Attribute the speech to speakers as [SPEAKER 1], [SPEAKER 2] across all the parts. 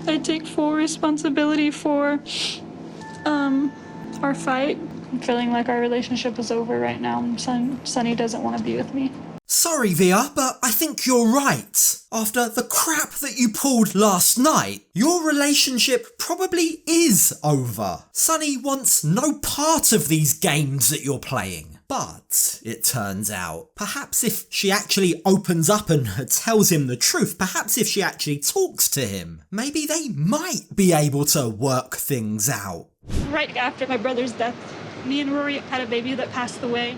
[SPEAKER 1] I take full responsibility for our fight. I'm feeling like our relationship is over right now. Sunny doesn't want to be with me.
[SPEAKER 2] Sorry, Veah, but I think you're right. After the crap that you pulled last night, your relationship probably is over. Sunny wants no part of these games that you're playing. But, it turns out, perhaps if she actually opens up and tells him the truth, perhaps if she actually talks to him, maybe they might be able to work things out.
[SPEAKER 1] Right after my brother's death, me and Rory had a baby that passed away.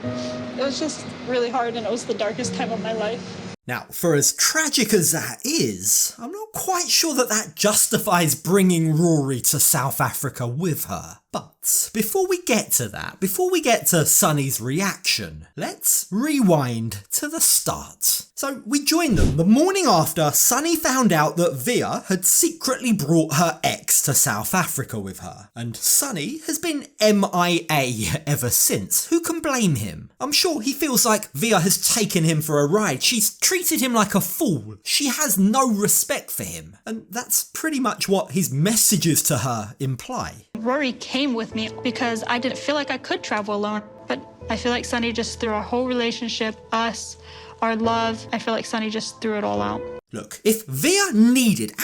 [SPEAKER 1] It was just really hard, and it was the darkest time of my life.
[SPEAKER 2] Now, for as tragic as that is, I'm not quite sure that justifies bringing Rory to South Africa with her. But before we get to that, before we get to Sunny's reaction, let's rewind to the start. So we join them the morning after Sunny found out that Veah had secretly brought her ex to South Africa with her. And Sunny has been MIA ever since. Who can blame him? I'm sure he feels like Veah has taken him for a ride. She's treated him like a fool. She has no respect for him. And that's pretty much what his messages to her imply.
[SPEAKER 1] Rory came with me because I didn't feel like I could travel alone. But I feel like Sunny just threw our whole relationship, us, our love, I feel like Sunny just threw it all out.
[SPEAKER 2] Look, if Veah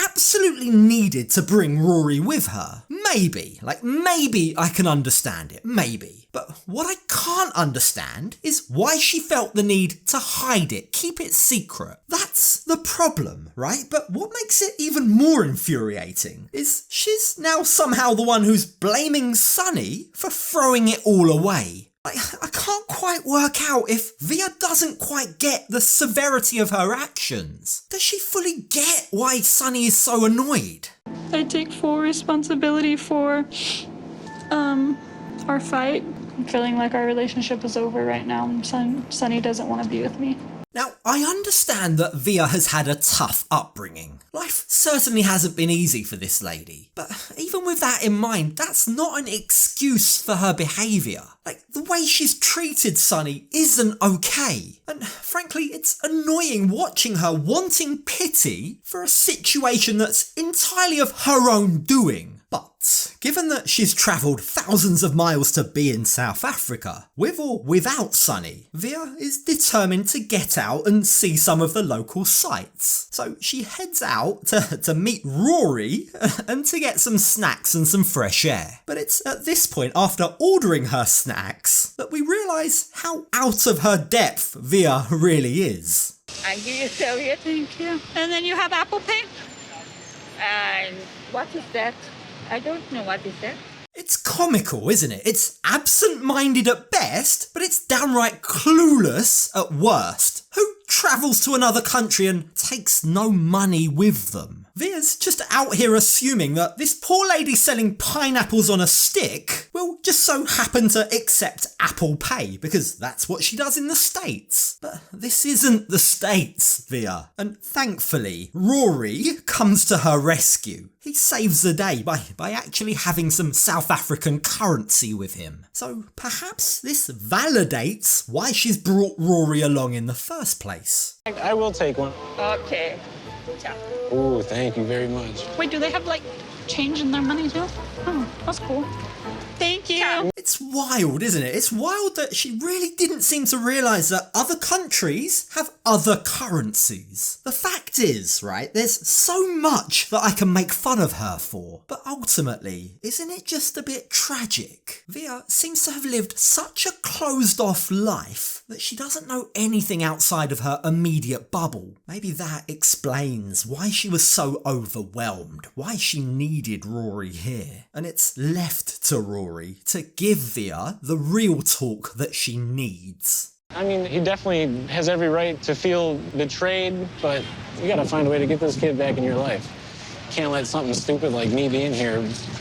[SPEAKER 2] absolutely needed to bring Rory with her, maybe I can understand it, maybe. But what I can't understand is why she felt the need to hide it, keep it secret. That's the problem, right? But what makes it even more infuriating is she's now somehow the one who's blaming Sunny for throwing it all away. I can't quite work out if Veah doesn't quite get the severity of her actions. Does she fully get why Sunny is so annoyed?
[SPEAKER 1] I take full responsibility for our fight. I'm feeling like our relationship is over right now. Sunny doesn't want to be with me.
[SPEAKER 2] Now, I understand that Veah has had a tough upbringing. Life certainly hasn't been easy for this lady. But even with that in mind, that's not an excuse for her behaviour. The way she's treated Sunny isn't okay. And frankly, it's annoying watching her wanting pity for a situation that's entirely of her own doing. But given that she's travelled thousands of miles to be in South Africa, with or without Sunny, Veah is determined to get out and see some of the local sights. So she heads out to meet Rory and to get some snacks and some fresh air. But it's at this point, after ordering her snacks, that we realise how out of her depth Veah really is.
[SPEAKER 3] I give you Soviet.
[SPEAKER 1] Thank you. And then you have Apple Pay?
[SPEAKER 3] And what is that? I don't know what is that.
[SPEAKER 2] It's comical, isn't it? It's absent-minded at best, but it's downright clueless at worst. Who travels to another country and takes no money with them? Veah's just out here assuming that this poor lady selling pineapples on a stick will just so happen to accept Apple Pay, because that's what she does in the States. But this isn't the States, Veah. And thankfully, Rory comes to her rescue. He saves the day by actually having some South African currency with him. So perhaps this validates why she's brought Rory along in the first place.
[SPEAKER 4] I will take one.
[SPEAKER 3] Okay. Ciao.
[SPEAKER 4] Oh, thank you very much.
[SPEAKER 1] Wait, do they have change in their money too? Oh, that's cool. Thank you.
[SPEAKER 2] It's wild, isn't it? It's wild that she really didn't seem to realise that other countries have other currencies. The fact is, right, there's so much that I can make fun of her for. But ultimately, isn't it just a bit tragic? Veah seems to have lived such a closed-off life that she doesn't know anything outside of her immediate bubble. Maybe that explains why she was so overwhelmed, why she needed Rory here. And it's left to Rory to give Veah the real talk that she needs.
[SPEAKER 4] I mean, he definitely has every right to feel betrayed, but you gotta find a way to get this kid back in your life. can't let something stupid like me being here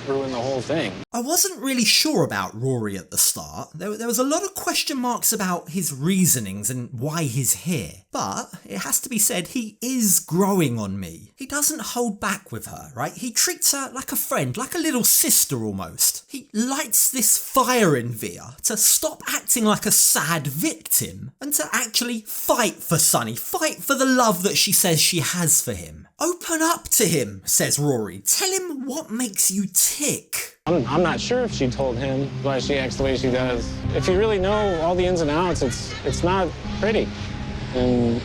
[SPEAKER 4] ruin the whole thing.
[SPEAKER 2] I wasn't really sure about Rory at the start. There was a lot of question marks about his reasonings and why he's here. But it has to be said, he is growing on me. He doesn't hold back with her, right? He treats her like a friend, like a little sister almost. He lights this fire in Veah to stop acting like a sad victim and to actually fight for Sunny, fight for the love that she says she has for him. Open up to him, says Rory. Tell him what makes you tick.
[SPEAKER 4] I'm not sure if she told him why she acts the way she does. If you really know all the ins and outs, it's not pretty. And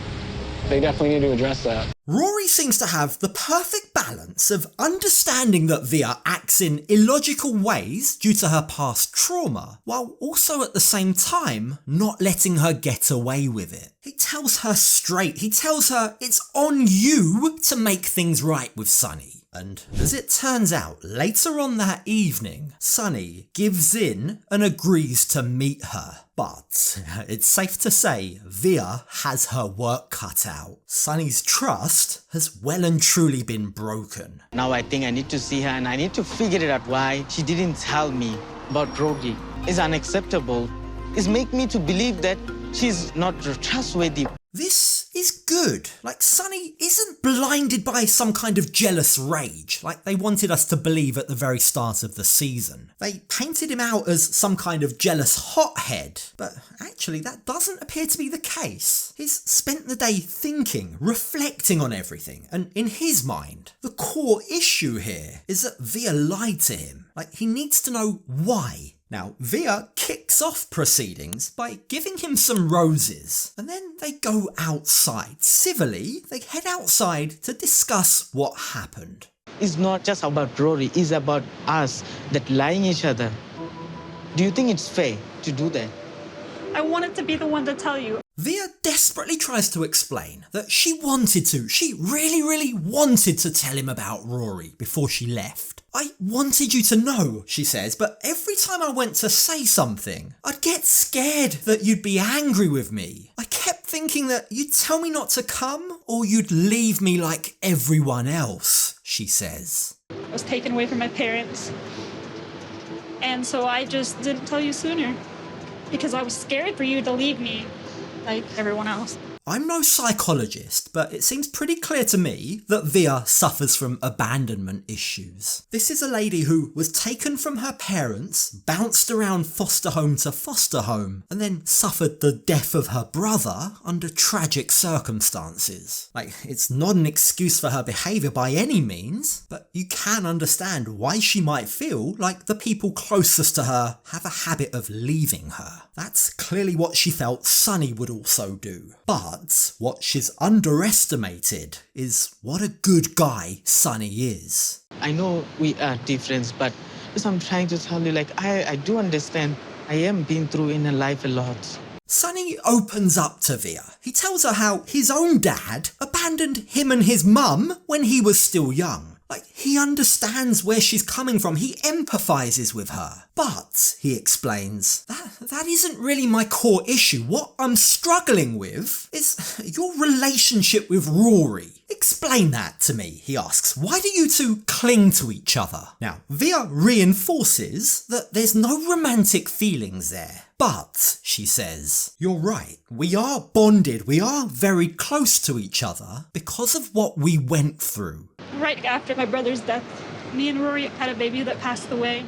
[SPEAKER 4] they definitely need to address that.
[SPEAKER 2] Rory seems to have the perfect balance of understanding that Veah acts in illogical ways due to her past trauma, while also at the same time not letting her get away with it. He tells her straight, he tells her it's on you to make things right with Sunny. And as it turns out, later on that evening, Sunny gives in and agrees to meet her. But it's safe to say Veah has her work cut out. Sunny's trust has well and truly been broken.
[SPEAKER 5] Now I think I need to see her and I need to figure it out why she didn't tell me about Rory. It's unacceptable. It's make me to believe that she's not trustworthy.
[SPEAKER 2] This is good. Like, Sunny isn't blinded by some kind of jealous rage, like they wanted us to believe at the very start of the season. They painted him out as some kind of jealous hothead, but actually that doesn't appear to be the case. He's spent the day thinking, reflecting on everything, and in his mind, the core issue here is that Veah lied to him. Like, he needs to know why. Now, Veah kicks off proceedings by giving him some roses, and then they go outside. Civilly, they head outside to discuss what happened.
[SPEAKER 5] It's not just about Rory, it's about us that lying each other. Do you think it's fair to do that?
[SPEAKER 1] I wanted to be the one to tell you.
[SPEAKER 2] Veah desperately tries to explain that she really wanted to tell him about Rory before she left. I wanted you to know, she says, but every time I went to say something, I'd get scared that you'd be angry with me. I kept thinking that you'd tell me not to come or you'd leave me like everyone else, she says.
[SPEAKER 1] I was taken away from my parents. And so I just didn't tell you sooner because I was scared for you to leave me like everyone else.
[SPEAKER 2] I'm no psychologist, but it seems pretty clear to me that Veah suffers from abandonment issues. This is a lady who was taken from her parents, bounced around foster home to foster home, and then suffered the death of her brother under tragic circumstances. Like, it's not an excuse for her behaviour by any means, but you can understand why she might feel like the people closest to her have a habit of leaving her. That's clearly what she felt Sunny would also do. But what she's underestimated is what a good guy Sunny is.
[SPEAKER 5] I know we are different, but as I'm trying to tell you, like, I do understand. I am been through in a life a lot.
[SPEAKER 2] Sunny opens up to Veah. He tells her how his own dad abandoned him and his mum when he was still young. Like, he understands where she's coming from. He empathises with her. But, he explains, that isn't really my core issue. What I'm struggling with is your relationship with Rory. Explain that to me, he asks. Why do you two cling to each other? Now, Veah reinforces that there's no romantic feelings there. But, she says, you're right, we are bonded, we are very close to each other because of what we went through.
[SPEAKER 1] Right after my brother's death, me and Rory had a baby that passed away.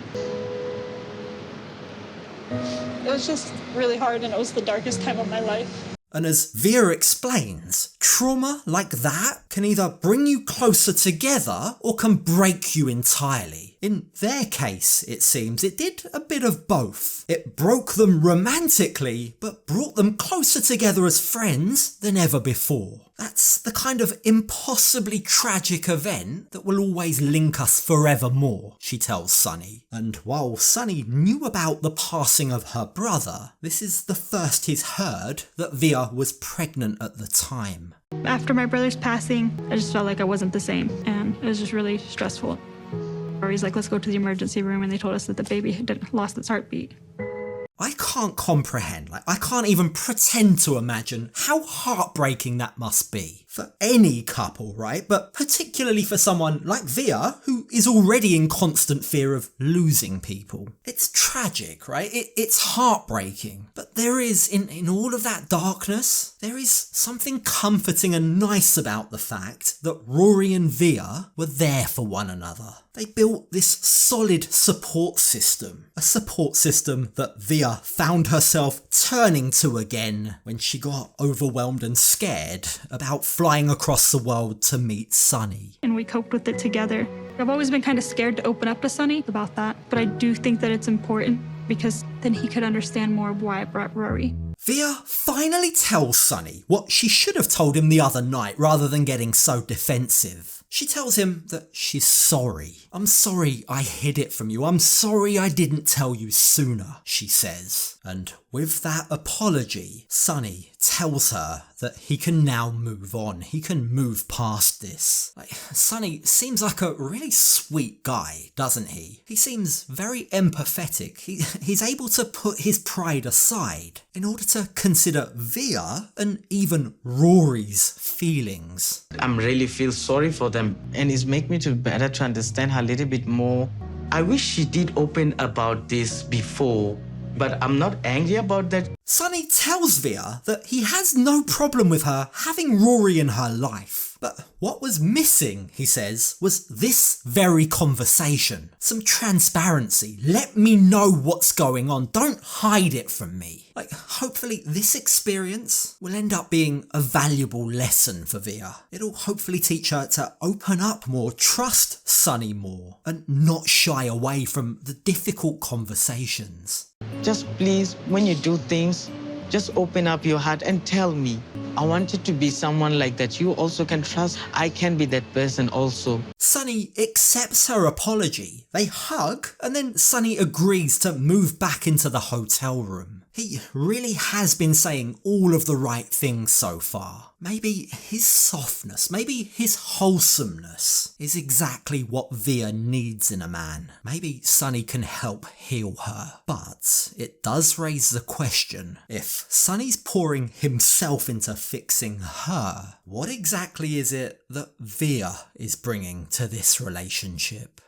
[SPEAKER 1] It was just really hard and it was the darkest time of my life.
[SPEAKER 2] And as Veah explains, trauma like that can either bring you closer together or can break you entirely. In their case, it seems, it did a bit of both. It broke them romantically, but brought them closer together as friends than ever before. That's the kind of impossibly tragic event that will always link us forevermore, she tells Sunny. And while Sunny knew about the passing of her brother, this is the first he's heard that Veah was pregnant at the time.
[SPEAKER 1] After my brother's passing, I just felt like I wasn't the same, and it was just really stressful. Rory's like, let's go to the emergency room, and they told us that the baby had lost its heartbeat.
[SPEAKER 2] I can't comprehend, I can't even pretend to imagine how heartbreaking that must be. for any couple, right? But particularly for someone like Veah, who is already in constant fear of losing people. It's tragic, right? It's heartbreaking. But there is, in all of that darkness, there is something comforting and nice about the fact that Rory and Veah were there for one another. They built this solid support system. A support system that Veah found herself turning to again when she got overwhelmed and scared about flying across the world to meet Sunny.
[SPEAKER 1] And we coped with it together. I've always been kind of scared to open up to Sunny about that, but I do think that it's important because then he could understand more of why I brought Rory.
[SPEAKER 2] Veah finally tells Sunny what she should have told him the other night rather than getting so defensive. She tells him that she's sorry. I'm sorry I hid it from you. I'm sorry I didn't tell you sooner, she says. And with that apology, Sunny tells her that he can now move on. He can move past this. Sunny seems like a really sweet guy, doesn't he? He seems very empathetic. He's able to put his pride aside in order to consider Veah and even Rory's feelings.
[SPEAKER 5] I'm really feel sorry for them, and it's make me to better to understand her a little bit more. I wish she did open about this before, but I'm not angry about that.
[SPEAKER 2] Sunny tells Veah that he has no problem with her having Rory in her life. But what was missing, he says, was this very conversation. Some transparency. Let me know what's going on. Don't hide it from me. Hopefully this experience will end up being a valuable lesson for Veah. It'll hopefully teach her to open up more, trust Sunny more, and not shy away from the difficult conversations.
[SPEAKER 5] Just please, when you do things, just open up your heart and tell me. I want it to be someone like that you also can trust. I can be that person also.
[SPEAKER 2] Sunny accepts her apology. They hug, and then Sunny agrees to move back into the hotel room. He really has been saying all of the right things so far. Maybe his softness, maybe his wholesomeness is exactly what Veah needs in a man. Maybe Sunny can help heal her. But it does raise the question, if Sunny's pouring himself into fixing her, what exactly is it that Veah is bringing to this relationship?